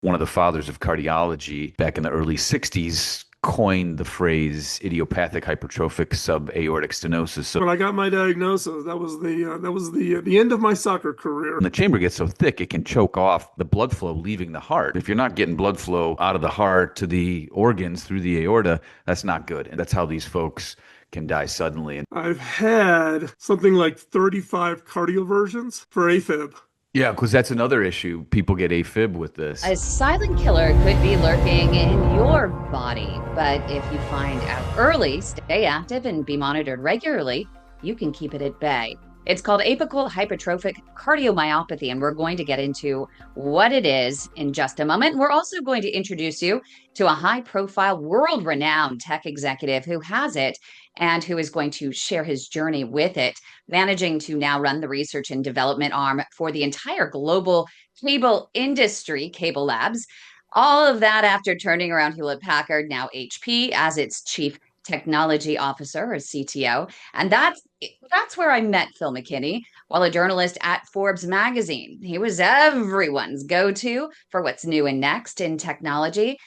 one of the fathers of cardiology back in the early 60s, coined the phrase idiopathic hypertrophic subaortic stenosis. So when I got my diagnosis, that was the end of my soccer career. when the chamber gets so thick, it can choke off the blood flow leaving the heart. If you're not getting blood flow out of the heart to the organs through the aorta, that's not good. And that's how these folks can die suddenly. And I've had something like 35 cardioversions for AFib. yeah, because that's another issue. People get AFib with this. A silent killer could be lurking in your body, but if you find out early, stay active and be monitored regularly, you can keep it at bay. It's called Apical Hypertrophic Cardiomyopathy, and we're going to get into what it is in just a moment. We're also going to introduce you to a high-profile, world-renowned tech executive who has it and who is going to share his journey with it, managing to now run the research and development arm for the entire global cable industry, Cable Labs. All of that after turning around Hewlett-Packard, now HP, as its chief technology officer or CTO. And that's where I met Phil McKinney while a journalist at Forbes magazine. He was everyone's go-to for what's new and next in technology.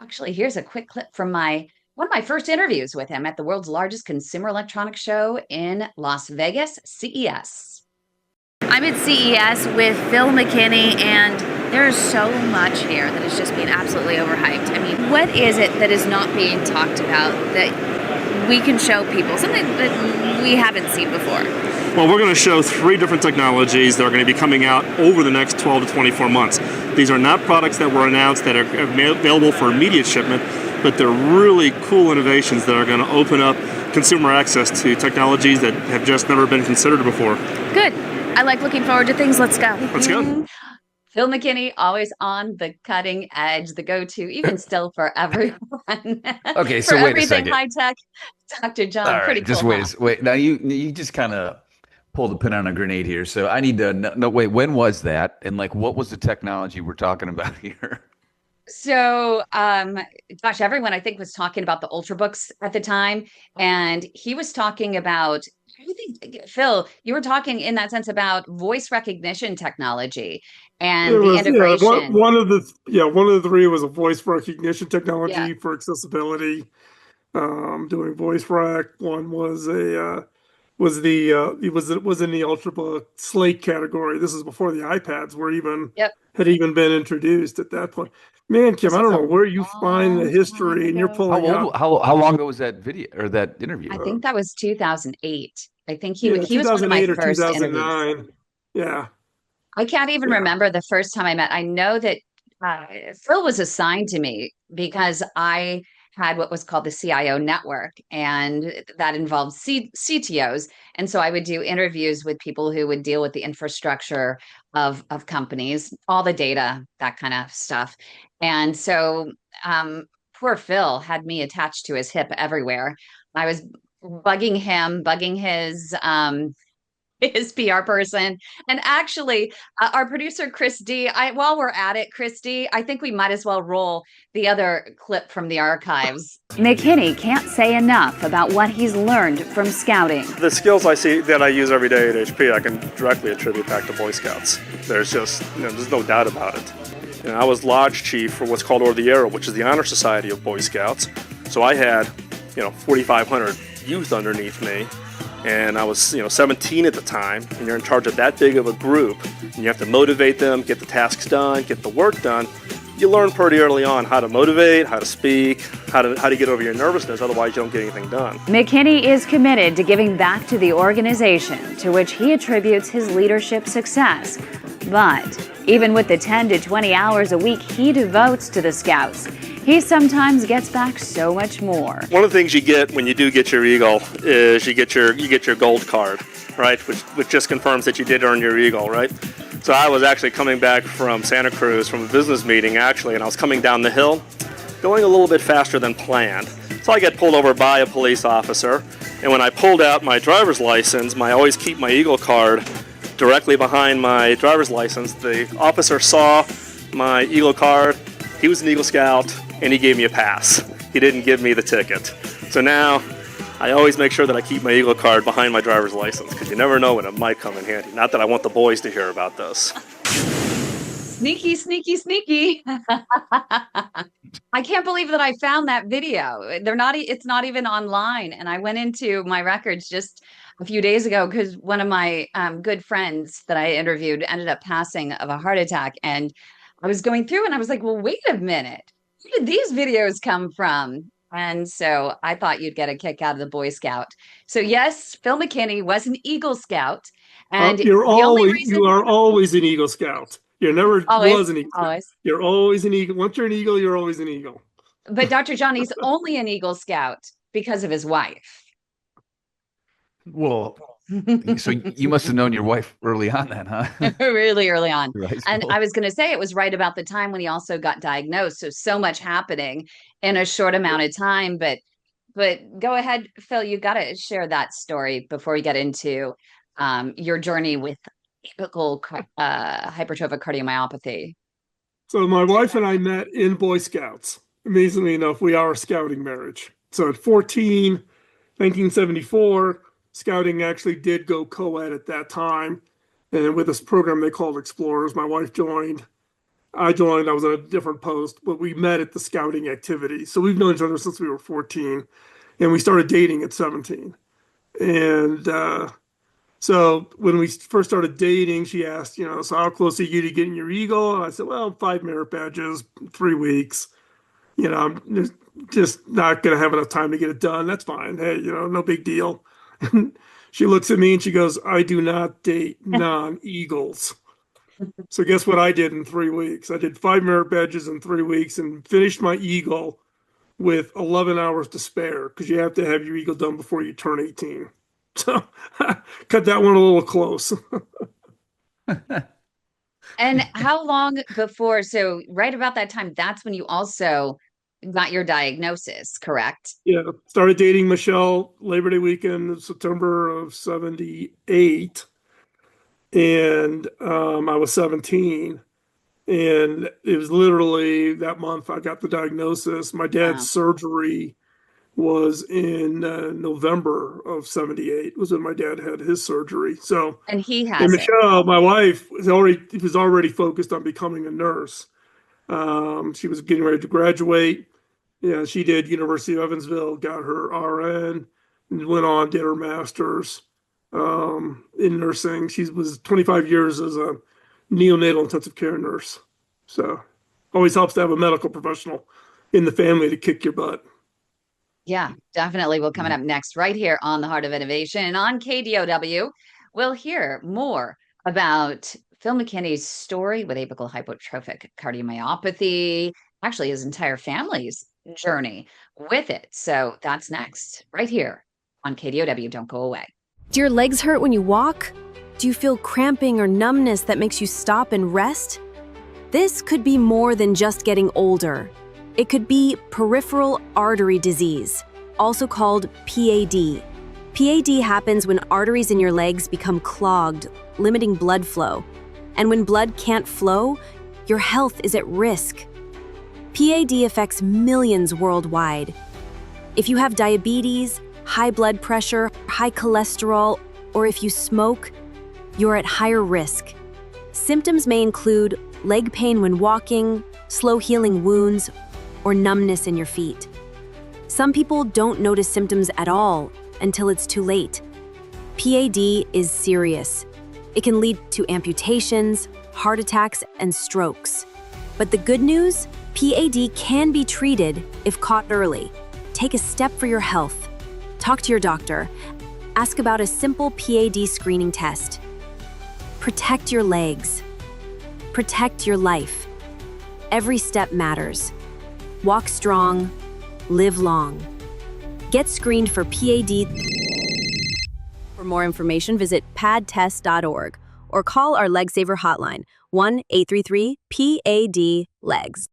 Actually, here's a quick clip from one of my first interviews with him at the world's largest consumer electronics show in Las Vegas, CES. I'm at CES with Phil McKinney, and there is so much here that is just being absolutely overhyped. I mean, what is it that is not being talked about that we can show people, something that we haven't seen before? Well, we're going to show 3 different technologies that are going to be coming out over the next 12 to 24 months. These are not products that were announced that are available for immediate shipment, but they're really cool innovations that are going to open up consumer access to technologies that have just never been considered before. Good. I like looking forward to things. Let's go. Let's go. Phil McKinney, always on the cutting edge, the go-to, even still for everyone. Okay, so for wait a everything second. High-tech, Dr. John, All right, pretty cool. just wait. Now you just kind of pulled the pin on a grenade here. So I need to know, wait, when was that? And like, what was the technology we're talking about here? So, gosh, everyone I think was talking about the Ultrabooks at the time, and he was talking about, I think, Phil, you were talking in that sense about voice recognition technology and the integration. Yeah, one of the 3 was a voice recognition technology for accessibility, doing voice rec. One was it was in the Ultrabook Slate category. This is before the iPads were had even been introduced at that point. Man, Kym, I don't know where you find the history, and you're pulling out. How long ago was that video or that interview? I think that was 2008. I think he was 2008 one of my or first 2009. interviews. Yeah. I can't even remember the first time I met. I know that Phil was assigned to me because I had what was called the CIO network, and that involved CTOs. And so I would do interviews with people who would deal with the infrastructure of companies, all the data, that kind of stuff. And so poor Phil had me attached to his hip everywhere. I was bugging him, bugging his PR person. And actually, our producer, Chris D, while we're at it, Chris D, I think we might as well roll the other clip from the archives. McKinney can't say enough about what he's learned from scouting. The skills I see that I use every day at HP, I can directly attribute back to Boy Scouts. There's just, there's no doubt about it. I was lodge chief for what's called Ordiero, which is the honor society of Boy Scouts. So I had, 4,500 youth underneath me. And I was, 17 at the time, and you're in charge of that big of a group, and you have to motivate them, get the tasks done, get the work done. You learn pretty early on how to motivate, how to speak, how to get over your nervousness, otherwise you don't get anything done. McKinney is committed to giving back to the organization, to which he attributes his leadership success. But even with the 10 to 20 hours a week he devotes to the Scouts, he sometimes gets back so much more. One of the things you get when you do get your Eagle is you get your gold card, right? Which just confirms that you did earn your Eagle, right? So I was actually coming back from Santa Cruz from a business meeting actually, and I was coming down the hill, going a little bit faster than planned. So I get pulled over by a police officer, and when I pulled out my driver's license, I always keep my Eagle card directly behind my driver's license. The officer saw my Eagle card. He was an Eagle Scout, and he gave me a pass. He didn't give me the ticket. So now I always make sure that I keep my Eagle card behind my driver's license, because you never know when it might come in handy. Not that I want the boys to hear about this. Sneaky, sneaky, sneaky. I can't believe that I found that video. It's not even online. And I went into my records just a few days ago because one of my good friends that I interviewed ended up passing of a heart attack. And I was going through and I was like, well, wait a minute. Where did these videos come from? And so I thought you'd get a kick out of the Boy Scout. So yes, Phil McKinney was an Eagle Scout. And You are reason always an Eagle Scout. You never always, was an Eagle Scout. always. You're always an Eagle. Once you're an Eagle, you're always an Eagle. But Dr. Johnny's only an Eagle Scout because of his wife. Well, so you must have known your wife early on then, huh? Really early on. Right. And I was going to say it was right about the time when he also got diagnosed. So much happening in a short amount of time. But go ahead, Phil, you got to share that story before we get into your journey with apical hypertrophic cardiomyopathy. So my wife and I met in Boy Scouts. Amazingly enough, we are a scouting marriage. So at 14, 1974, scouting actually did go co-ed at that time. And with this program they called Explorers, my wife joined. I joined, I was on a different post, but we met at the scouting activity. So we've known each other since we were 14, and we started dating at 17. And so when we first started dating, she asked, so how close are you to getting your Eagle? And I said, well, 5 merit badges, 3 weeks. I'm just not going to have enough time to get it done. That's fine. Hey, no big deal. And she looks at me and she goes, I do not date non-Eagles. So guess what I did in 3 weeks? I did 5 merit badges in 3 weeks and finished my Eagle with 11 hours to spare because you have to have your Eagle done before you turn 18. So cut that one a little close. And how long before? So right about that time, that's when you also got your diagnosis, correct? Yeah, started dating Michelle Labor Day weekend, September of 78. And I was 17. And it was literally that month I got the diagnosis. My dad's surgery was in November of 78 was when my dad had his surgery. So, and he has and Michelle, my wife, was already focused on becoming a nurse. She was getting ready to graduate. Yeah, she did University of Evansville, got her RN, and went on, did her master's in nursing. She was 25 years as a neonatal intensive care nurse. So always helps to have a medical professional in the family to kick your butt. Yeah, definitely. Well, coming up next, right here on the Heart of Innovation on KDOW, we'll hear more about Phil McKinney's story with apical hypertrophic cardiomyopathy, actually his entire family's journey with it. So that's next, right here on KDOW. Don't go away. Do your legs hurt when you walk? Do you feel cramping or numbness that makes you stop and rest? This could be more than just getting older. It could be peripheral artery disease, also called P.A.D. P.A.D. happens when arteries in your legs become clogged, limiting blood flow. And when blood can't flow, your health is at risk. P.A.D. affects millions worldwide. If you have diabetes, high blood pressure, high cholesterol, or if you smoke, you're at higher risk. Symptoms may include leg pain when walking, slow healing wounds, or numbness in your feet. Some people don't notice symptoms at all until it's too late. P.A.D. is serious. It can lead to amputations, heart attacks, and strokes. But the good news? P.A.D. can be treated if caught early. Take a step for your health. Talk to your doctor. Ask about a simple P.A.D. screening test. Protect your legs. Protect your life. Every step matters. Walk strong, live long. Get screened for P.A.D. For more information, visit padtest.org or call our LegSaver hotline, 1-833-PAD-LEGS.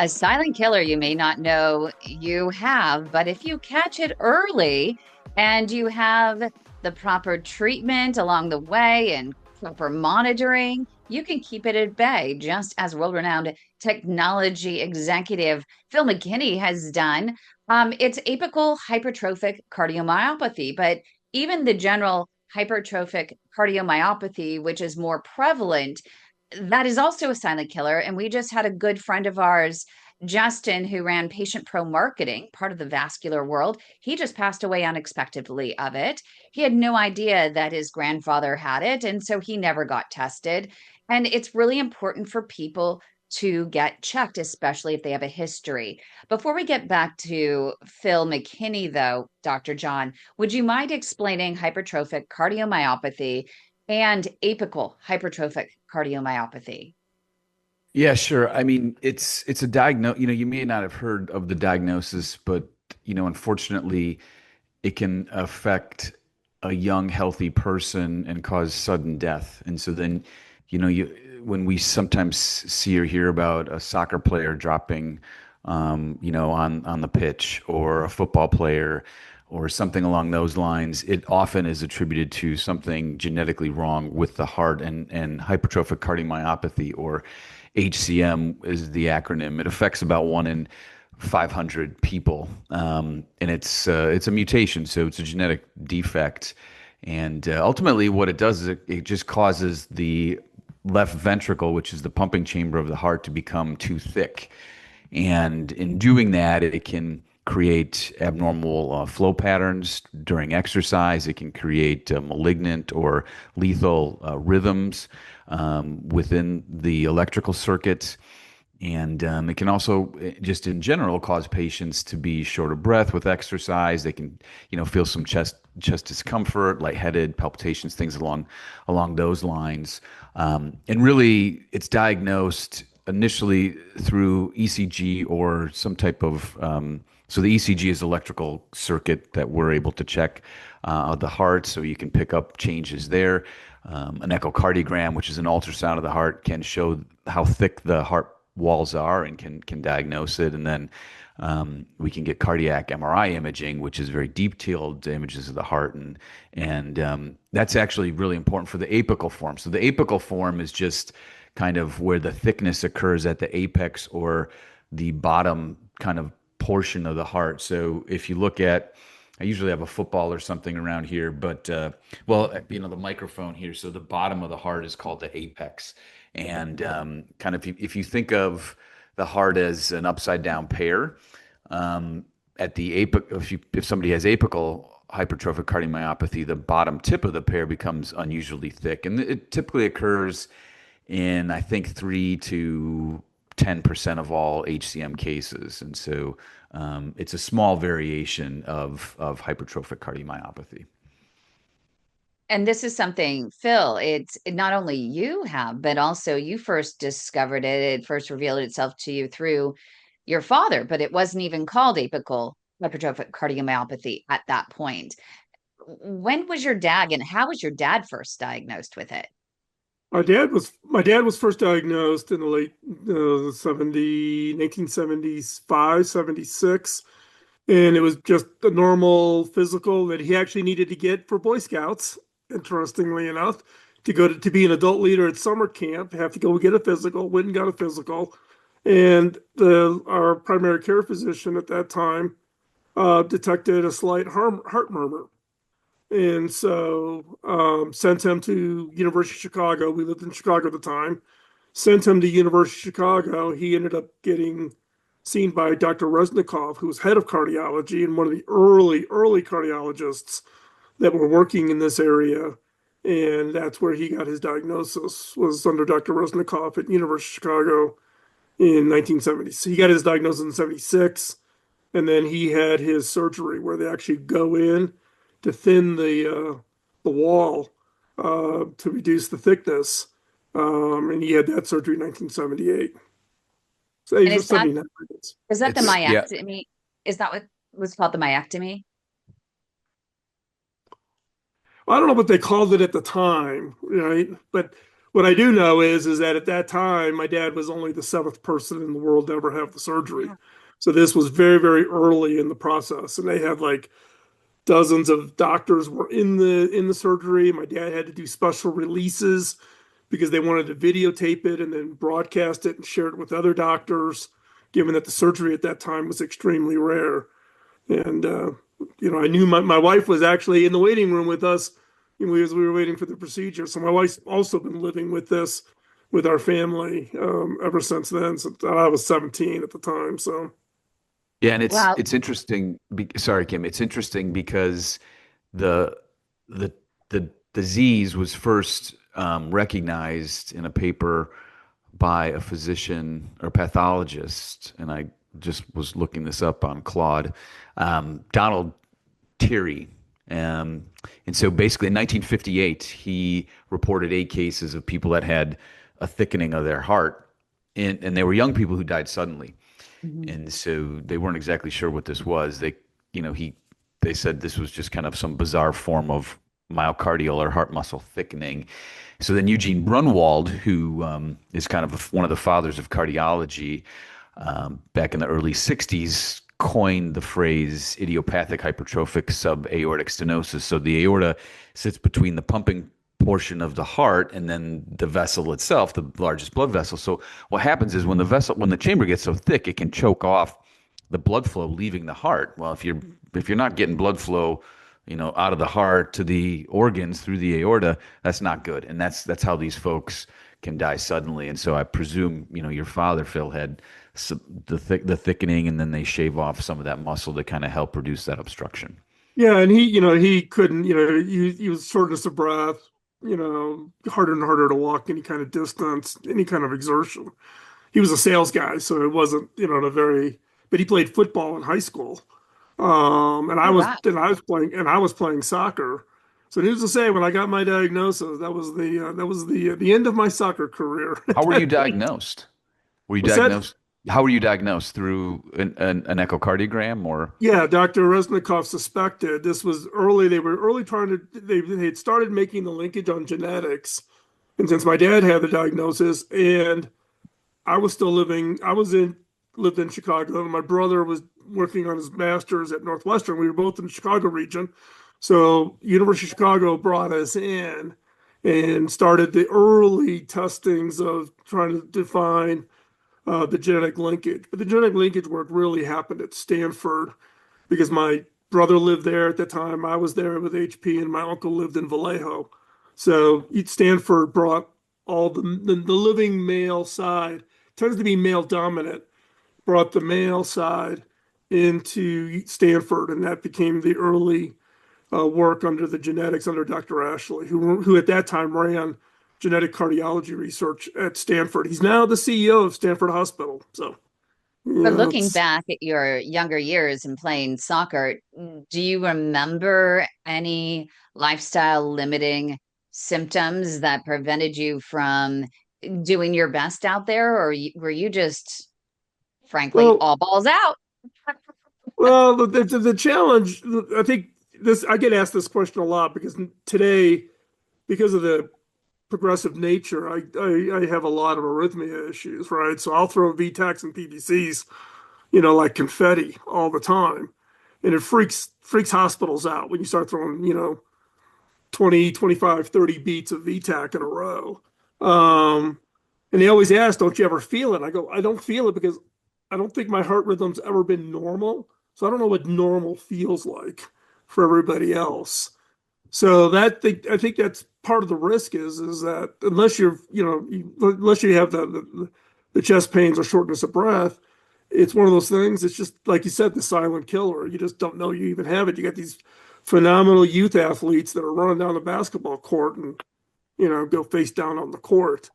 A silent killer you may not know you have, but if you catch it early and you have the proper treatment along the way and proper monitoring, you can keep it at bay, just as world-renowned technology executive Phil McKinney has done. It's apical hypertrophic cardiomyopathy, but even the general hypertrophic cardiomyopathy, which is more prevalent, that is also a silent killer. And we just had a good friend of ours, Justin, who ran Patient Pro Marketing, part of the vascular world. He just passed away unexpectedly of it. He had no idea that his grandfather had it, and so he never got tested. And it's really important for people to get checked, especially if they have a history. Before we get back to Phil McKinney, though, Dr. John, would you mind explaining hypertrophic cardiomyopathy and apical hypertrophic cardiomyopathy? Yeah, sure. I mean, it's a diagnose, you may not have heard of the diagnosis, but unfortunately, it can affect a young, healthy person and cause sudden death. And so then, you when we sometimes see or hear about a soccer player dropping, on the pitch, or a football player, or something along those lines, it often is attributed to something genetically wrong with the heart. And hypertrophic cardiomyopathy, or HCM is the acronym. It affects about 1 in 500 people, and it's a mutation, so it's a genetic defect. And ultimately, what it does is it just causes the left ventricle, which is the pumping chamber of the heart, to become too thick. And in doing that, it can create abnormal flow patterns during exercise. It can create malignant or lethal rhythms within the electrical circuits. And it can also, just in general, cause patients to be short of breath with exercise. They can, feel some chest discomfort, lightheaded, palpitations, things along those lines. And really, it's diagnosed initially through ECG or some type of. So the ECG is electrical circuit that we're able to check the heart, so you can pick up changes there. An echocardiogram, which is an ultrasound of the heart, can show how thick the heart walls are and can diagnose it. And then we can get cardiac MRI imaging, which is very detailed images of the heart, and that's actually really important for the apical form. So the apical form is just kind of where the thickness occurs at the apex, or the bottom kind of portion of the heart. So if you look at, I usually have a football or something around here, but the microphone here. So the bottom of the heart is called the apex. And kind of if you think of the heart as an upside down pear, at the if somebody has apical hypertrophic cardiomyopathy, the bottom tip of the pear becomes unusually thick, and it typically occurs in, I think, 3 to 10% of all HCM cases. And so it's a small variation of hypertrophic cardiomyopathy. And this is something, Phil, it's not only you have, but also you first discovered it. It first revealed itself to you through your father, but it wasn't even called apical hypertrophic cardiomyopathy at that point. When was your dad, and how was your dad first diagnosed with it? My dad was first diagnosed in the late 1975, 76. And it was just a normal physical that he actually needed to get for Boy Scouts, interestingly enough, to be an adult leader at summer camp, have to go get a physical, went and got a physical. And our primary care physician at that time detected a slight heart murmur. And so sent him to University of Chicago. We lived in Chicago at the time. Sent him to University of Chicago. He ended up getting seen by Dr. Resnikov, who was head of cardiology and one of the early cardiologists that were working in this area. And that's where he got his diagnosis, was under Dr. Resnikov at University of Chicago in 1970. So he got his diagnosis in 76. And then he had his surgery where they actually go in to thin the wall to reduce the thickness. And he had that surgery in 1978. So And is that, 79. is that the Yeah. myectomy? Is that what was called the myectomy? Well, I don't know what they called it at the time, right? But what I do know is that at that time, my dad was only the seventh person in the world to ever have the surgery. So this was very, very early in the process, and they had like dozens of doctors were in the surgery. My dad had to do special releases because they wanted to videotape it and then broadcast it and share it with other doctors, given that the surgery at that time was extremely rare. And I knew my wife was actually in the waiting room with us as we were waiting for the procedure. So my wife's also been living with this with our family ever since then. So I was 17 at the time. So Yeah, and it's Well, it's interesting. Sorry, Kim. It's interesting because the the the disease was first recognized in a paper by a physician or pathologist, and I just was looking this up on Claude, Donald Terry. And so basically in 1958, he reported 8 cases of people that had a thickening of their heart, and they were young people who died suddenly. mhm. And so they weren't exactly sure what this was. They said this was just kind of some bizarre form of myocardial or heart muscle thickening. So then Eugene Brunwald, who is kind of one of the fathers of cardiology, back in the early 60s, coined the phrase idiopathic hypertrophic subaortic stenosis. So the aorta sits between the pumping portion of the heart and then the vessel itself, the largest blood vessel. So what happens is when the chamber gets so thick, it can choke off the blood flow leaving the heart. Well, if you're not getting blood flow, out of the heart to the organs through the aorta, that's not good. And that's how these folks can die suddenly. And so I presume, your father, Phil, had the thickening, and then they shave off some of that muscle to kind of help reduce that obstruction. yeah, and he couldn't, he was shortness of breath, harder and harder to walk any kind of distance, any kind of exertion. He was a sales guy, so it wasn't, but he played football in high school. And I Oh, was wow. I was playing soccer. So needless to say, when I got my diagnosis, that was the end of my soccer career at How were you that point. diagnosed? Were you What's that? diagnosed? How were you diagnosed through an echocardiogram or? Yeah, Dr. Resnikoff suspected this was early. They were early trying to they had started making the linkage on genetics. And since my dad had the diagnosis and I lived in Chicago, and my brother was working on his master's at Northwestern. We were both in the Chicago region. So University of Chicago brought us in and started the early testings of trying to define the genetic linkage. But the genetic linkage work really happened at Stanford because my brother lived there at the time. I was there with HP, and my uncle lived in Vallejo. So Stanford brought all the living male side, tends to be male dominant, brought the male side into Stanford, and that became the early work under the genetics under Dr. Ashley, who at that time ran genetic cardiology research at Stanford. He's now the CEO of Stanford Hospital. So, But looking it's back at your younger years and playing soccer, do you remember any lifestyle limiting symptoms that prevented you from doing your best out there, or were you just, frankly, well, all balls out? the challenge. I think I get asked this question a lot because today, because of the progressive nature, I have a lot of arrhythmia issues, right? So I'll throw VTACs and PVCs, like confetti all the time. And it freaks hospitals out when you start throwing, 20, 25, 30 beats of VTAC in a row. Um, and they always ask, don't you ever feel it? I go, I don't feel it because I don't think my heart rhythm's ever been normal. So I don't know what normal feels like for everybody else. So I think that's part of the risk is that unless unless you have the chest pains or shortness of breath, it's one of those things. It's just like you said, the silent killer. You just don't know you even have it. You got these phenomenal youth athletes that are running down the basketball court and go face down on the court.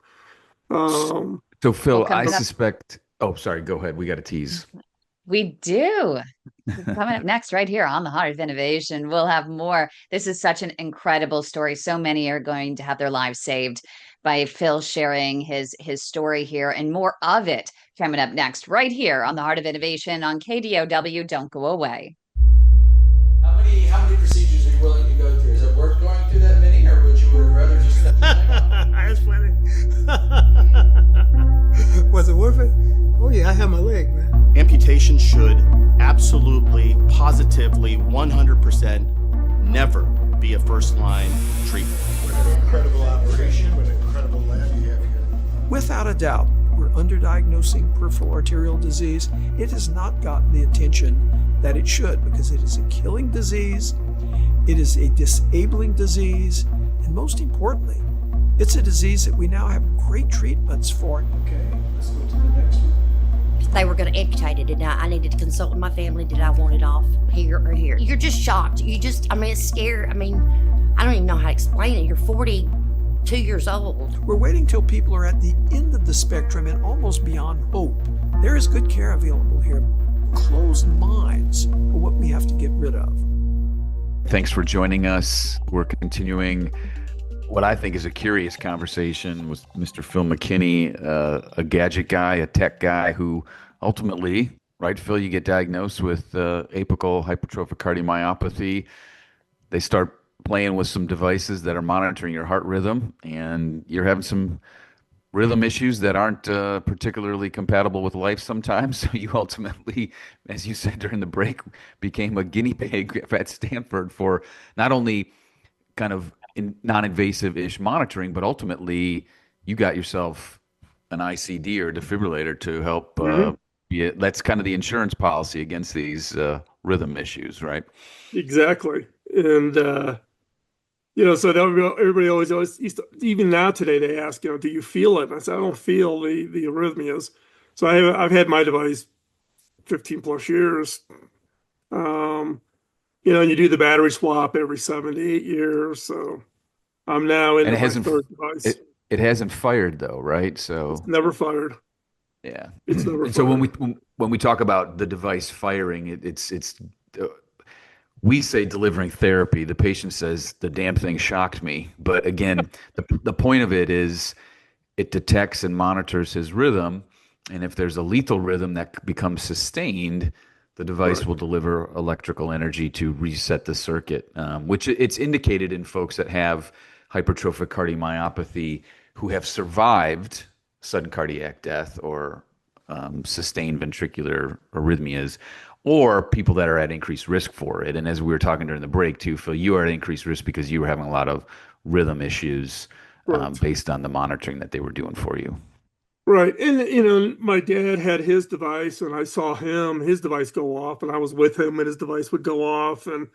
Um, So Well, Phil, I coming up, suspect. Oh, sorry. Go ahead. We got to tease. we do. Coming up next, right here on the Heart of Innovation, we'll have more. This is such an incredible story. So many are going to have their lives saved by Phil sharing his story here, and more of it coming up next, right here on the Heart of Innovation on KDOW. Don't go away. How many procedures are you willing to go through? Is it worth going through that many, or would you rather just step That's funny. Was it worth it? Oh yeah, I have my leg, man. Amputation should absolutely, positively, 100% never be a first-line treatment. What an incredible operation, what an incredible lab you have here. Without a doubt, we're underdiagnosing peripheral arterial disease. It has not gotten the attention that it should because it is a killing disease, it is a disabling disease, and most importantly, It's a disease that we now have great treatments for. Okay, let's go to the next one. They were going to amputate it, and I needed to consult with my family. Did I want it off here or here? You're just shocked. It's scary. I don't even know how to explain it. You're 42 years old. We're waiting till people are at the end of the spectrum and almost beyond hope. There is good care available here. Closed minds are what we have to get rid of. Thanks for joining us. We're continuing what I think is a curious conversation with Mr. Phil McKinney, a gadget guy, a tech guy who ultimately, right, Phil, you get diagnosed with apical hypertrophic cardiomyopathy. They start playing with some devices that are monitoring your heart rhythm, and you're having some rhythm issues that aren't particularly compatible with life sometimes. So you ultimately, as you said during the break, became a guinea pig at Stanford for not only kind of non-invasive-ish monitoring, but ultimately you got yourself an ICD or defibrillator to help. That's kind of the insurance policy against these rhythm issues, right? Exactly. And so everybody always used to, even now today they ask, do you feel it? And I said, I don't feel the arrhythmias. So I've had my device 15 plus years. And you do the battery swap every 7 to 8 years. So I'm now in my third device. It hasn't fired though, right? So it's never fired. Yeah. It's never and fired. So when we talk about the device firing, it's we say delivering therapy. The patient says the damn thing shocked me. But again, the point of it is it detects and monitors his rhythm. And if there's a lethal rhythm that becomes sustained, the device will deliver electrical energy to reset the circuit, which it's indicated in folks that have hypertrophic cardiomyopathy who have survived sudden cardiac death or sustained ventricular arrhythmias, or people that are at increased risk for it. And as we were talking during the break too, Phil, you are at increased risk because you were having a lot of rhythm issues based on the monitoring that they were doing for you. Right. And, my dad had his device and I saw his device go off, and I was with him and his device would go off. And,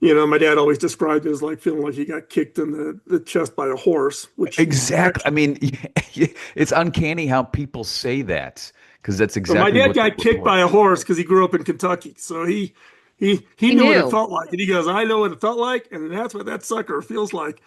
my dad always described it as like feeling like he got kicked in the chest by a horse, which exactly. I mean, it's uncanny how people say that, because that's exactly my dad got kicked by a horse because he grew up in Kentucky. So he knew what it felt like. And he goes, I know what it felt like. And that's what that sucker feels like.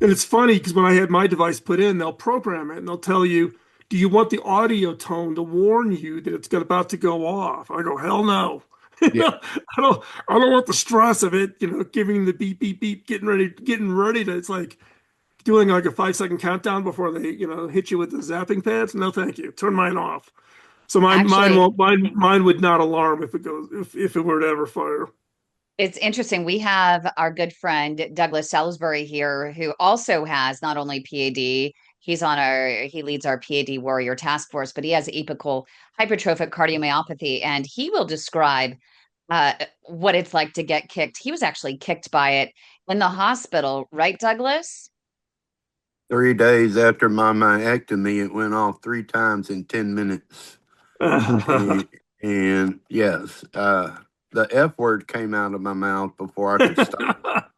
And it's funny because when I had my device put in, they'll program it and they'll tell you, do you want the audio tone to warn you that it's about to go off? I go, hell no. Yeah. I don't want the stress of it, giving the beep, beep, beep, getting ready to, it's like doing like a 5-second countdown before they, hit you with the zapping pads. No, thank you. Turn mine off. So mine would not alarm if it were to ever fire. It's interesting. We have our good friend Douglas Salisbury here, who also has not only P.A.D. He leads our P.A.D. Warrior Task Force, but he has apical hypertrophic cardiomyopathy, and he will describe what it's like to get kicked. He was actually kicked by it in the hospital, right, Douglas? 3 days after my myectomy, it went off 3 times in 10 minutes. and yes, the F word came out of my mouth before I could stop.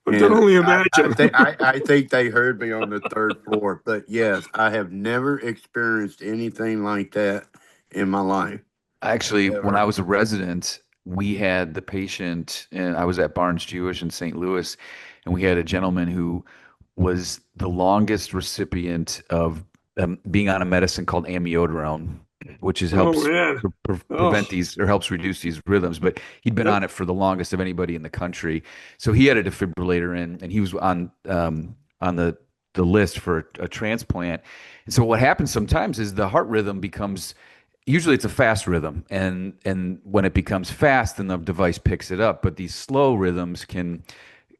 I can only imagine. I think they heard me on the 3rd floor. But yes, I have never experienced anything like that in my life. Actually, when I was a resident, we had the patient, and I was at Barnes Jewish in St. Louis, and we had a gentleman who was the longest recipient of being on a medicine called amiodarone, which helps prevent these or helps reduce these rhythms. But he'd been on it for the longest of anybody in the country. So he had a defibrillator in, and he was on the list for a transplant. And so what happens sometimes is the heart rhythm becomes, usually it's a fast rhythm. And when it becomes fast, then the device picks it up. But these slow rhythms can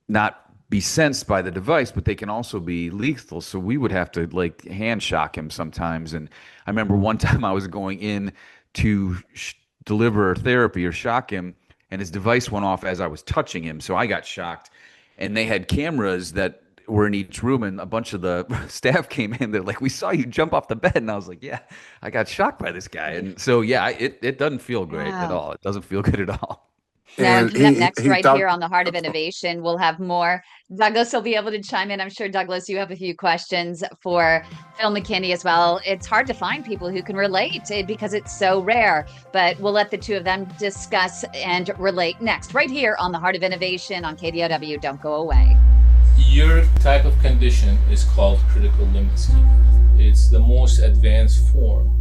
not be sensed by the device, but they can also be lethal. So we would have to like hand shock him sometimes. And I remember one time I was going in to deliver therapy or shock him, and his device went off as I was touching him. So I got shocked, and they had cameras that were in each room, and a bunch of the staff came in. They're like, we saw you jump off the bed. And I was like, yeah, I got shocked by this guy. And so, yeah, it doesn't feel great at all. It doesn't feel good at all. Now, and And coming up next, he right here talked. on the Heart of Innovation, we'll have more. Douglas will be able to chime in. I'm sure, Douglas, you have a few questions for Phil McKinney as well. It's hard to find people who can relate because it's so rare, but we'll let the two of them discuss and relate next, right here on the Heart of Innovation on KDOW. Don't go away. Your type of condition is called critical limb ischemia. It's the most advanced form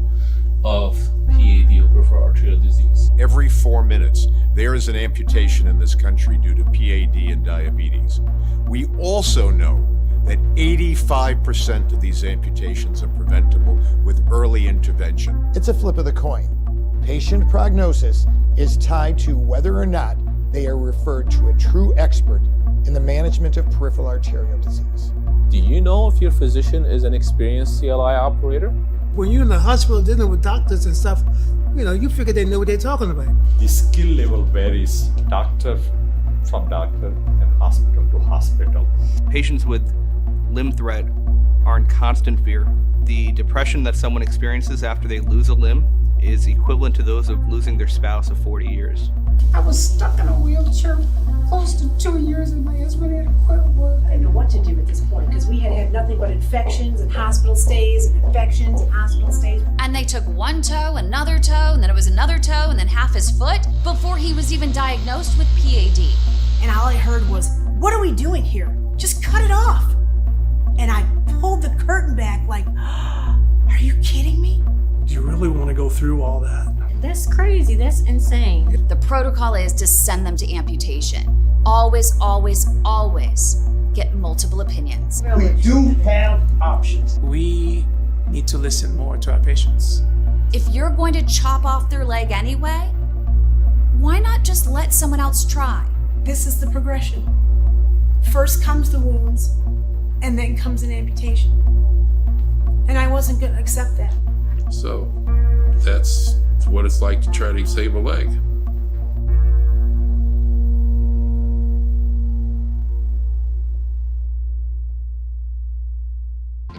of P.A.D. or peripheral arterial disease. Every 4 minutes, there is an amputation in this country due to P.A.D. and diabetes. We also know that 85% of these amputations are preventable with early intervention. It's a flip of the coin. Patient prognosis is tied to whether or not they are referred to a true expert in the management of peripheral arterial disease. Do you know if your physician is an experienced CLI operator? When you're in the hospital dealing with doctors and stuff, you figure they know what they're talking about. The skill level varies doctor from doctor and hospital to hospital. Patients with limb threat are in constant fear. The depression that someone experiences after they lose a limb is equivalent to those of losing their spouse of 40 years. I was stuck in a wheelchair close to 2 years and my husband had to quit work. I didn't know what to do at this point because we had had nothing but infections and hospital stays and infections and hospital stays. And they took one toe, another toe, and then it was another toe, and then half his foot before he was even diagnosed with PAD. And all I heard was, "What are we doing here? Just cut it off." And I pulled the curtain back like, "Are you kidding me?" Do you really want to go through all that? That's crazy. That's insane. The protocol is to send them to amputation. Always, always, always get multiple opinions. We do have options. We need to listen more to our patients. If you're going to chop off their leg anyway, why not just let someone else try? This is the progression. First comes the wounds, and then comes an amputation. And I wasn't going to accept that. So that's what it's like to try to save a leg.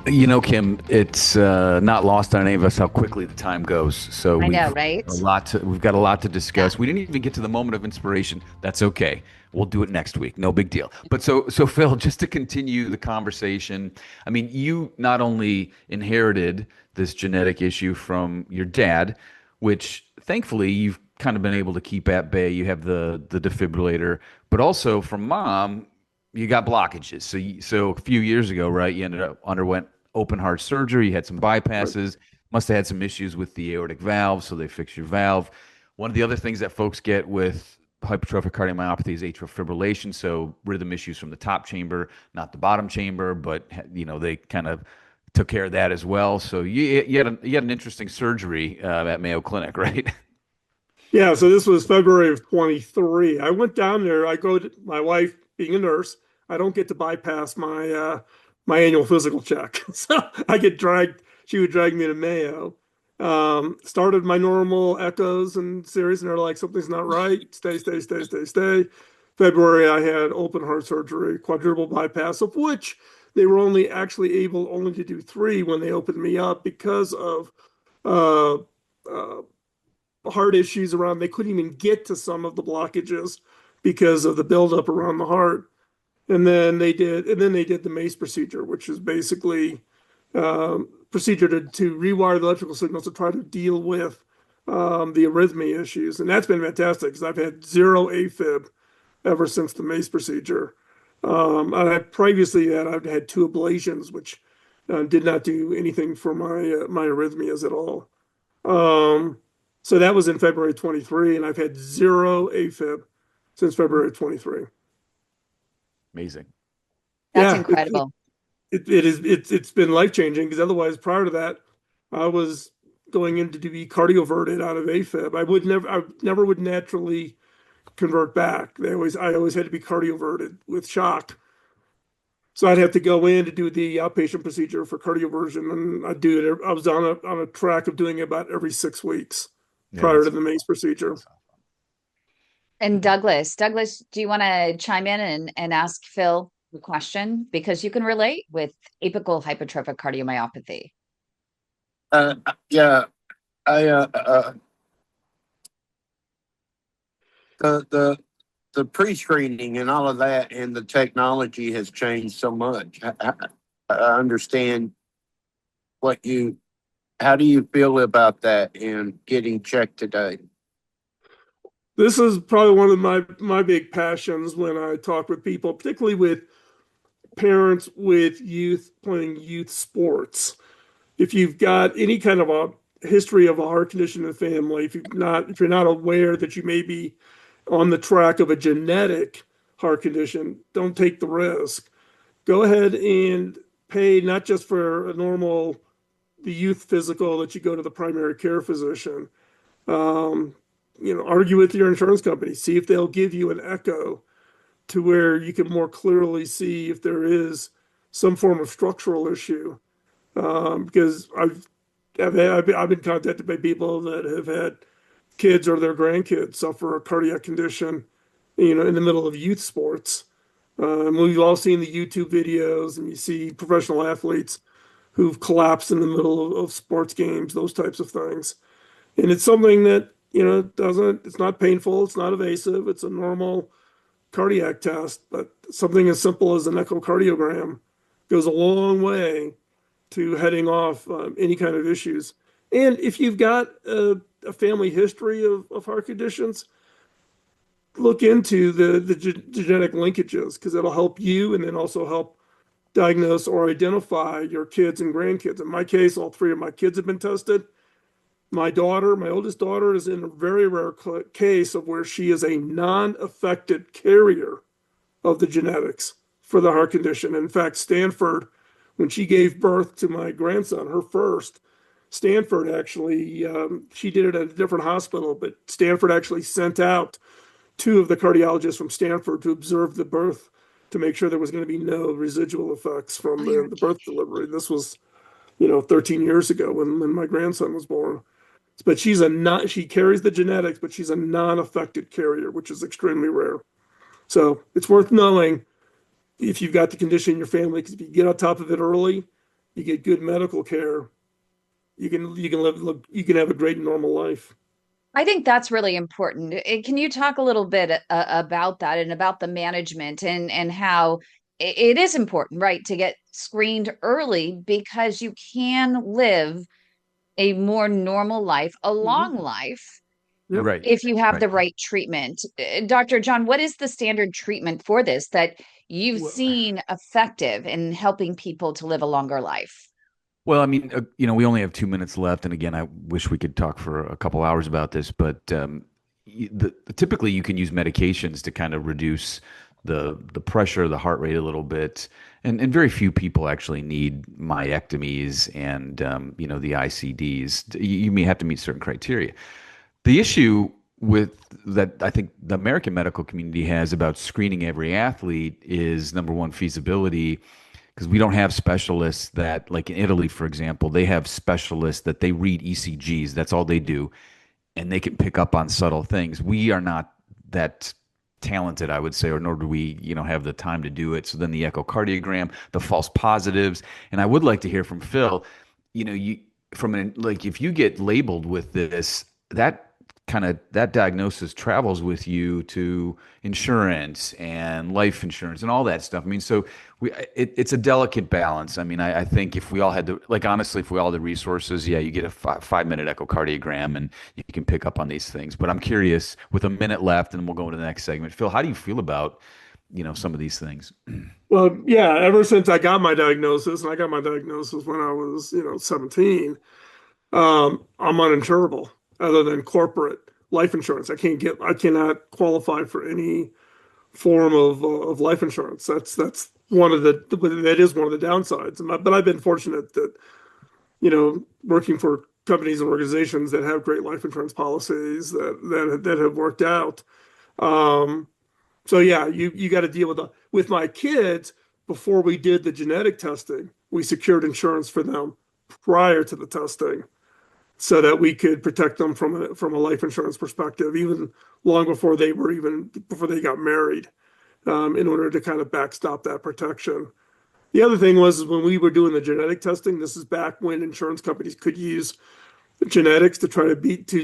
Kym, it's not lost on any of us how quickly the time goes. So I know, right? We've got a lot to discuss. We didn't even get to the moment of inspiration. That's okay. We'll do it next week. No big deal. But so Phil, just to continue the conversation, I mean, you not only inherited this genetic issue from your dad, which thankfully you've kind of been able to keep at bay. You have the defibrillator, but also from mom, you got blockages. So a few years ago, right, you underwent open heart surgery. You had some bypasses. Must have had some issues with the aortic valve, so they fixed your valve. One of the other things that folks get with hypertrophic cardiomyopathy is atrial fibrillation, so rhythm issues from the top chamber, not the bottom chamber, but they kind of took care of that as well. So you had an interesting surgery at Mayo Clinic, right? Yeah, so this was February of 23. I went down there. I go to my wife, being a nurse, I don't get to bypass my my annual physical check. So I get dragged. She would drag me to Mayo. Started my normal echoes and series, and they're like, something's not right. Stay. February, I had open heart surgery, quadruple bypass, of which they were only to do 3 when they opened me up because of heart issues around. They couldn't even get to some of the blockages because of the buildup around the heart. And then they did the MACE procedure, which is basically procedure to rewire the electrical signals to try to deal with the arrhythmia issues. And that's been fantastic because I've had 0 AFib ever since the MACE procedure. And previously that I've had 2 ablations, which did not do anything for my arrhythmias at all. So that was in February 23, and I've had 0 AFib since February 23. Amazing. That's incredible. It's been life-changing because otherwise prior to that, I was going in to be cardioverted out of AFib. I never would naturally convert back. I always had to be cardioverted with shock. So I'd have to go in to do the outpatient procedure for cardioversion, and I'd do it. I was on a track of doing it about every 6 weeks prior to the MACE procedure. And Douglas, do you want to chime in and ask Phil the question? Because you can relate with apical hypertrophic cardiomyopathy. Yeah, the pre-screening and all of that, and the technology has changed so much. I understand how do you feel about that and getting checked today? This is probably one of my big passions when I talk with people, particularly with parents with youth playing youth sports. If you've got any kind of a history of a heart condition in the family, if you're not aware that you may be on the track of a genetic heart condition, don't take the risk. Go ahead and pay not just for the youth physical that you go to the primary care physician. Argue with your insurance company, see if they'll give you an echo to where you can more clearly see if there is some form of structural issue. Because I've been contacted by people that have had kids or their grandkids suffer a cardiac condition, in the middle of youth sports. We've all seen the YouTube videos, and you see professional athletes who've collapsed in the middle of sports games, those types of things. And it's something that, it's not painful, it's not invasive, it's a normal cardiac test, but something as simple as an echocardiogram goes a long way to heading off any kind of issues. And if you've got a family history of heart conditions, look into the genetic linkages, because it'll help you and then also help diagnose or identify your kids and grandkids. In my case, all three of my kids have been tested. My oldest daughter, is in a very rare case of where she is a non-affected carrier of the genetics for the heart condition. In fact, Stanford, when she gave birth to my grandson, her first, Stanford actually, she did it at a different hospital, but Stanford actually sent out two of the cardiologists from Stanford to observe the birth to make sure there was going to be no residual effects from the birth delivery. This was, 13 years ago when my grandson was born. But she carries the genetics, but she's a non-affected carrier, which is extremely rare. So it's worth knowing if you've got the condition in your family, because if you get on top of it early, you get good medical care, you can have a great normal life. I think that's really important. Can you talk a little bit about that and about the management and how it is important, right, to get screened early, because you can live a more normal life, a long life, Right. if you have Right. the right treatment. Dr. John, what is the standard treatment for this that you've seen effective in helping people to live a longer life? Well, I mean, we only have 2 minutes left, and again, I wish we could talk for a couple hours about this, but typically you can use medications to kind of reduce the pressure, the heart rate a little bit, and very few people actually need myectomies and the ICDs. You may have to meet certain criteria. The issue with that, I think the American medical community has about screening every athlete is, number one, feasibility, because we don't have specialists that, like in Italy, for example, they have specialists that they read ECGs. That's all they do, and they can pick up on subtle things. We are not that talented, I would say, or nor do we, have the time to do it. So then the echocardiogram, the false positives, and I would like to hear from Phil. If you get labeled with this, that diagnosis travels with you to insurance and life insurance and all that stuff. I mean, so it's a delicate balance. I mean, I think if we all had honestly, if we all had the resources, yeah, you get a 5-minute echocardiogram and you can pick up on these things. But I'm curious, with a minute left, and we'll go into the next segment. Phil, how do you feel about, some of these things? Well, yeah, ever since I got my diagnosis, and I got my diagnosis when I was, 17, I'm uninsurable other than corporate life insurance. I cannot qualify for any form of life insurance. That is one of the downsides. But I've been fortunate that, working for companies and organizations that have great life insurance policies that have worked out. So yeah, you got to deal with my kids. Before we did the genetic testing, we secured insurance for them prior to the testing, so that we could protect them from a life insurance perspective, even long before they got married, in order to kind of backstop that protection. The other thing was when we were doing the genetic testing, this is back when insurance companies could use genetics to try to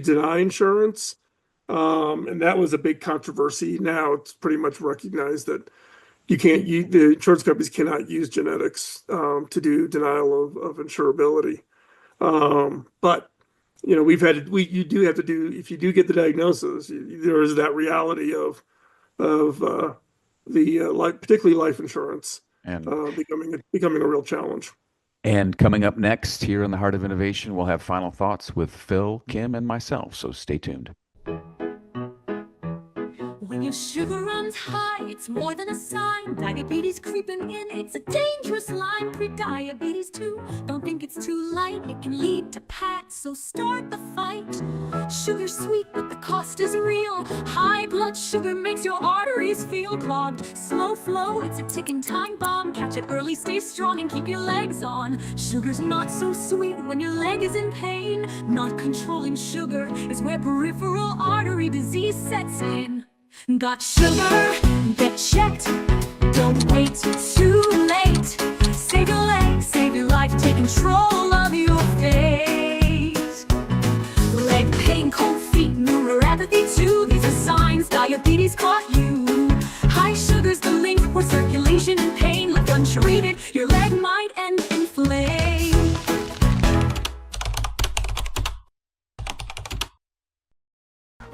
deny insurance. And that was a big controversy. Now it's pretty much recognized that the insurance companies cannot use genetics to do denial of insurability. But you do have to do, if you do get the diagnosis, there is that reality of particularly life insurance And becoming a real challenge. And coming up next here in the Heart of Innovation, we'll have final thoughts with Phil, Kym, and myself. So stay tuned. When your sugar runs high, it's more than a sign. Diabetes creeping in, it's a dangerous line. Pre-diabetes too, don't think it's too light. It can lead to PAD, so start the fight. Sugar's sweet, but the cost is real. High blood sugar makes your arteries feel clogged. Slow flow, it's a ticking time bomb. Catch it early, stay strong, and keep your legs on. Sugar's not so sweet when your leg is in pain. Not controlling sugar is where peripheral artery disease sets in. Got sugar? Get checked. Don't wait too late. Save your legs, save your life, take control of your fate. Leg pain, cold feet, neuropathy too. These are signs diabetes caught you. High sugar's the link for circulation and pain. Left untreated, your leg might end in flame.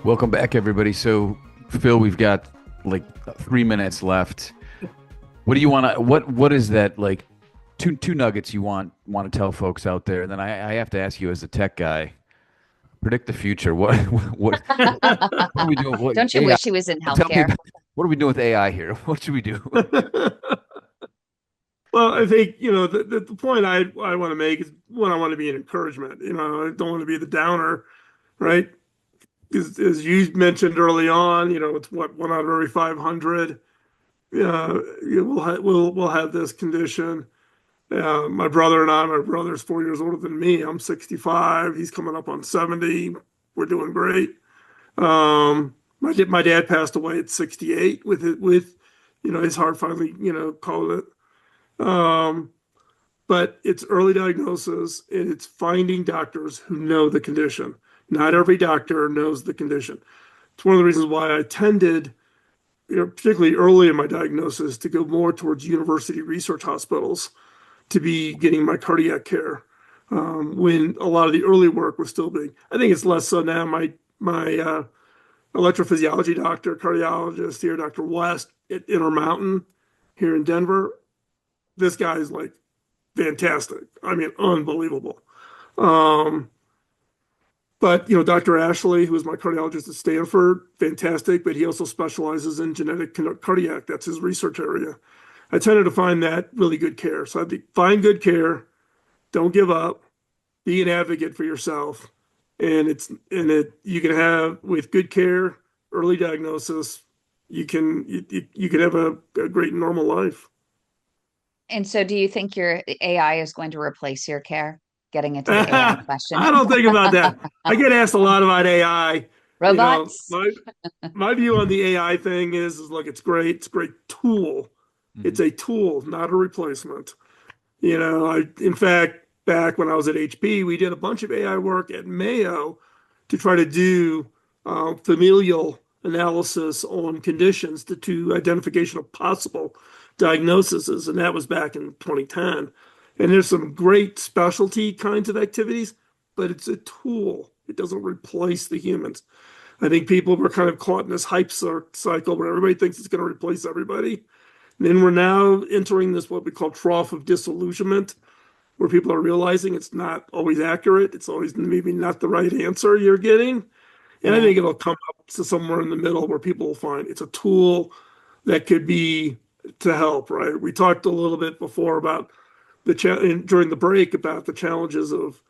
Welcome back, everybody. So, Phil, we've got like 3 minutes left. What do you want to? What is that like? Two nuggets you want to tell folks out there, and then I have to ask you as a tech guy, predict the future. What are we doing? Don't you AI? wish he was in healthcare? What are we doing with AI here? What should we do? Well, I think, the point I want to make is I want to be an encouragement. I don't want to be the downer, right? As you mentioned early on, it's what, 1 out of every 500 we'll have this condition. My brother's 4 years older than me. I'm 65. He's coming up on 70. We're doing great. My dad passed away at 68 with his heart finally called it. But it's early diagnosis, and it's finding doctors who know the condition. Not every doctor knows the condition. It's one of the reasons why I tended, particularly early in my diagnosis, to go more towards university research hospitals to be getting my cardiac care, when a lot of the early work was still big. I think it's less so now. My electrophysiology doctor, cardiologist here, Dr. West at Intermountain here in Denver, this guy is like fantastic. I mean, unbelievable. But, Dr. Ashley, who is my cardiologist at Stanford, fantastic, but he also specializes in genetic cardiac. That's his research area. I tended to find that really good care. So find good care, don't give up, be an advocate for yourself. And you can have, with good care, early diagnosis, you can have a great normal life. And so do you think your AI is going to replace your care? Getting into the AI question. I don't think about that. I get asked a lot about AI. Robots? My view on the AI thing is look, it's great. It's a great tool. Mm-hmm. It's a tool, not a replacement. In fact, back when I was at HP, we did a bunch of AI work at Mayo to try to do familial analysis on conditions to identification of possible diagnoses, and that was back in 2010. And there's some great specialty kinds of activities, but it's a tool. It doesn't replace the humans. I think people were kind of caught in this hype cycle where everybody thinks it's going to replace everybody. And then we're now entering this, what we call trough of disillusionment, where people are realizing it's not always accurate. It's always maybe not the right answer you're getting. And I think it'll come up to somewhere in the middle where people will find it's a tool that could be to help, right? We talked a little bit before about during the break about the challenges of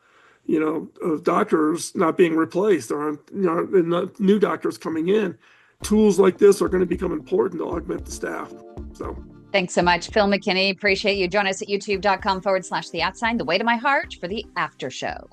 doctors not being replaced. There aren't new doctors coming in. Tools like this are going to become important to augment the staff. So thanks so much, Phil McKinney. Appreciate you. Join us at youtube.com/the @ The Way to My Heart for the after show.